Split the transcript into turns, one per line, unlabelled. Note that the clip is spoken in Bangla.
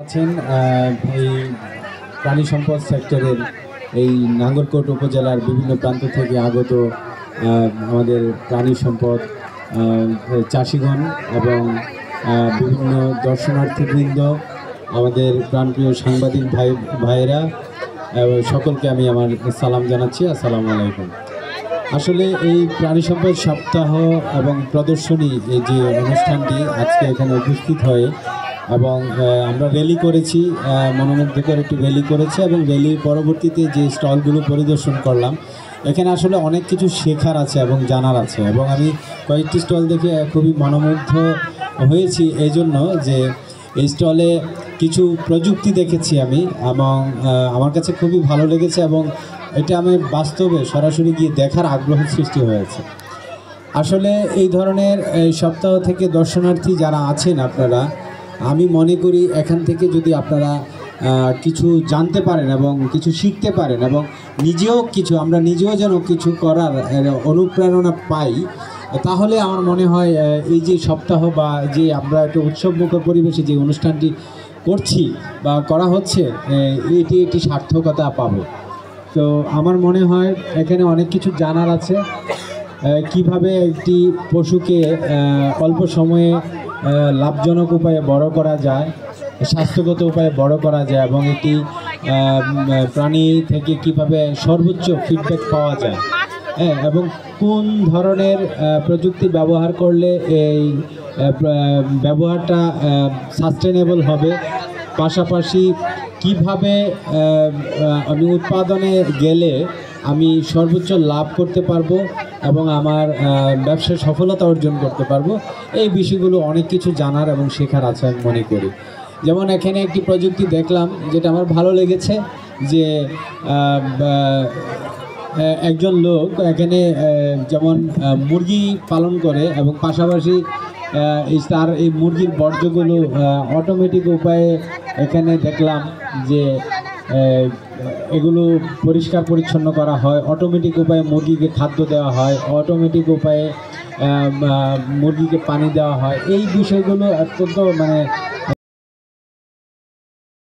আছেন এই প্রাণী সম্পদ সেক্টরের এই নাঙ্গলকোট উপজেলার বিভিন্ন প্রান্ত থেকে আগত আমাদের প্রাণী সম্পদ চাষিগণ এবং বিভিন্ন দর্শনার্থীবৃন্দ, আমাদের প্রাণপ্রিয় সাংবাদিক ভাইয়েরা সকলকে আমি আমার সালাম জানাচ্ছি। আসসালামু আলাইকুম। আসলে এই প্রাণী সম্পদ সপ্তাহ এবং প্রদর্শনী এই যে অনুষ্ঠানটি আজকে এখানে উপস্থিত হয়ে এবং আমরা র্যালি করেছি, মনোমুগ্ধকর একটি র্যালি করেছি এবং র্যালির পরবর্তীতে যে স্টলগুলো পরিদর্শন করলাম, এখানে আসলে অনেক কিছু শেখার আছে এবং জানার আছে এবং আমি কয়েকটি স্টল দেখে খুবই মনোমুগ্ধ হয়েছি এই জন্য যে এই স্টলে কিছু প্রযুক্তি দেখেছি আমি এবং আমার কাছে খুবই ভালো লেগেছে এবং এটা আমি বাস্তবে সরাসরি গিয়ে দেখার আগ্রহ সৃষ্টি হয়েছে। আসলে এই ধরনের সপ্তাহ থেকে দর্শনার্থী যারা আছেন আপনারা, আমি মনে করি এখান থেকে যদি আপনারা কিছু জানতে পারেন এবং কিছু শিখতে পারেন এবং আমরা নিজেও যেন কিছু করার অনুপ্রেরণা পাই, তাহলে আমার মনে হয় এই যে সপ্তাহ বা যে আমরা একটা উৎসবমুখর পরিবেশে যে অনুষ্ঠানটি করছি বা করা হচ্ছে, এটি একটি সার্থকতা পাবে। তো আমার মনে হয় এখানে অনেক কিছু জানার আছে, কিভাবে একটি পশুকে অল্প সময়ে লাভজনক উপায়ে বড় করা যায়, স্বাস্থ্যগত উপায়ে বড় করা যায় এবং একটি প্রাণী থেকে কিভাবে সর্বোচ্চ ফিডব্যাক পাওয়া যায়, এবং কোন ধরনের প্রযুক্তি ব্যবহার করলে এই ব্যবহারটা সাস্টেনেবল হবে, পাশাপাশি কিভাবে আমি উৎপাদনে গেলে আমি সর্বোচ্চ লাভ করতে পারবো এবং আমার ব্যবসায় সফলতা অর্জন করতে পারবো, এই বিষয়গুলো অনেক কিছু জানার এবং শেখার আছে আমি মনে করি। যেমন এখানে একটি প্রযুক্তি দেখলাম যেটা আমার ভালো লেগেছে, যে একজন লোক এখানে যেমন মুরগি পালন করে এবং পাশাপাশি তার এই মুরগির বর্জ্যগুলো অটোমেটিক উপায়ে এখানে দেখলাম যে এগুলো পরিষ্কার পরিচ্ছন্ন করা হয়, অটোমেটিক উপায়ে মুরগিকে খাদ্য দেওয়া হয়, অটোমেটিক উপায়ে মুরগিকে পানি দেওয়া হয়। এই বিষয়গুলো অত্যন্ত